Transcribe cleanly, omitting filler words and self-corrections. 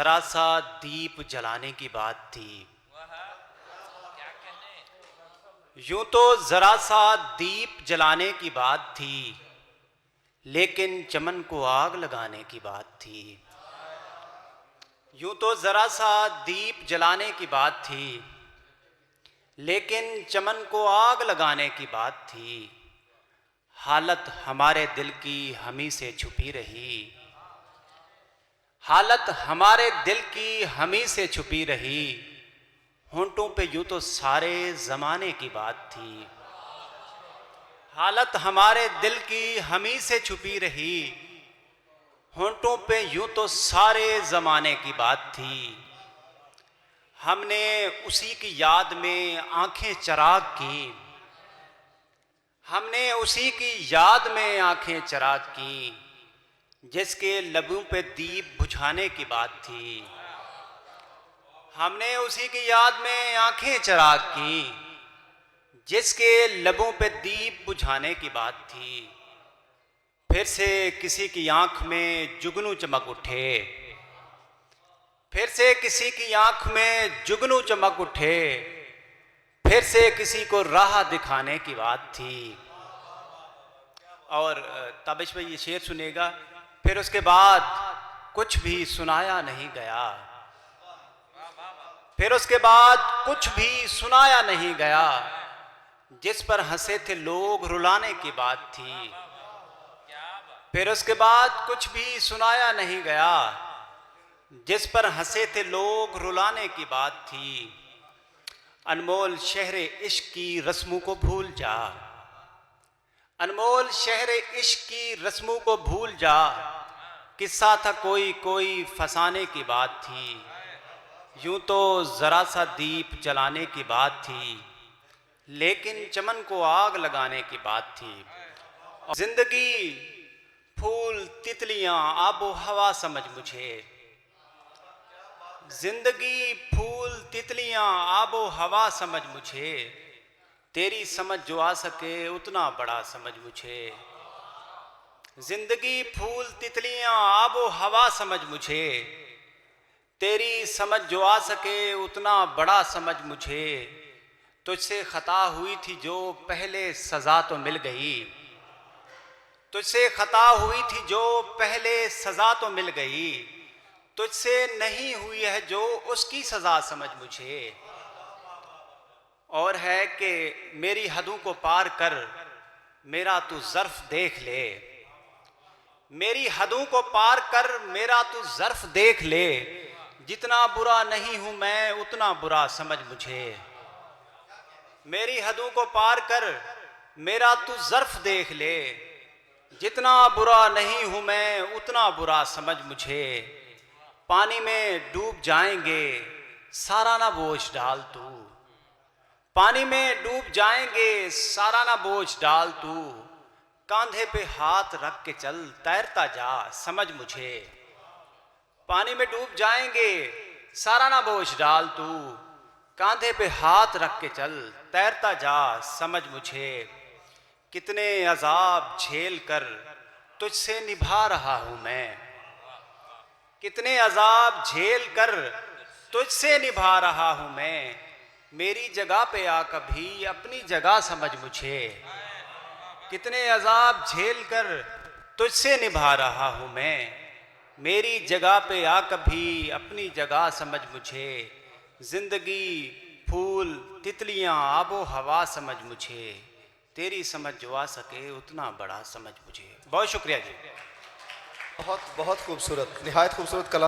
जरा सा दीप जलाने की बात थी। यूं तो जरा सा दीप जलाने की बात थी, लेकिन चमन को आग लगाने की बात थी। यूं तो जरा सा दीप जलाने की बात थी, लेकिन चमन को आग लगाने की बात थी। हालत हमारे दिल की हमी से छुपी रही, हालत हमारे दिल की हमी से छुपी रही। होंठों पे यूं तो सारे जमाने की बात थी। हालत हमारे दिल की हमी से छुपी रही। होंठों पे यूं तो सारे जमाने की बात थी। हमने उसी की याद में आंखें चराग की, हमने उसी की याद में आंखें चराग की, जिसके लबों पे दीप बुझाने की बात थी। हमने उसी की याद में आंखें चराग की, जिसके लबों पे दीप बुझाने की बात थी। फिर से किसी की आंख में जुगनू चमक उठे, फिर से किसी की आंख में जुगनू चमक उठे। फिर से किसी को राह दिखाने की बात थी। और ताबिश भाई ये शेर सुनेगा। फिर उसके बाद कुछ भी सुनाया नहीं गया, फिर उसके बाद कुछ भी सुनाया नहीं गया। जिस पर हंसे थे लोग रुलाने की बात थी। फिर उसके बाद कुछ भी सुनाया नहीं गया, जिस पर हंसे थे लोग रुलाने की बात थी। अनमोल शहरे इश्क की रस्मों को भूल जा, अनमोल शहरे इश्क की रस्मों को भूल जा। किस्सा था कोई कोई फसाने की बात थी। यूं तो जरा सा दीप जलाने की बात थी, लेकिन चमन को आग लगाने की बात थी। जिंदगी फूल तितलियां आबो हवा समझ मुझे, जिंदगी फूल तितलियां आबो हवा समझ मुझे। तेरी समझ जो आ सके उतना बड़ा समझ मुझे। जिंदगी फूल तितलियां आबो हवा समझ मुझे। तेरी समझ जो आ सके उतना बड़ा समझ मुझे। तुझसे खता हुई थी जो पहले सजा तो मिल गई, तुझसे खता हुई थी जो पहले सजा तो मिल गई। तुझसे नहीं हुई है जो उसकी सजा समझ मुझे। और है कि मेरी हदों को पार कर मेरा तू ज़र्फ देख ले, मेरी हदों को पार कर मेरा तू ज़र्फ देख ले। जितना बुरा नहीं हूं मैं उतना बुरा समझ मुझे। मेरी हदों को पार कर मेरा तू ज़र्फ देख ले। जितना बुरा नहीं हूं मैं उतना बुरा समझ मुझे। पानी में डूब जाएंगे सारा ना बोझ डाल तू, पानी में डूब जाएंगे सारा ना बोझ डाल तू। कांधे पे हाथ रख के चल तैरता जा समझ मुझे। पानी में डूब जाएंगे सारा ना बोझ डाल तू। कांधे पे हाथ रख के चल तैरता जा समझ मुझे। कितने अजाब झेल कर तुझसे निभा रहा हूं मैं, कितने अजाब झेल कर तुझसे निभा रहा हूं मैं। मेरी जगह पे आ कभी अपनी जगह समझ मुझे। कितने अजाब झेल कर तुझसे निभा रहा हूं मैं। मेरी जगह पे आ कभी अपनी जगह समझ मुझे। जिंदगी फूल तितलियां आबो हवा समझ मुझे। तेरी समझ जो आ सके उतना बड़ा समझ मुझे। बहुत शुक्रिया जी। बहुत बहुत खूबसूरत, निहायत खूबसूरत कलाम।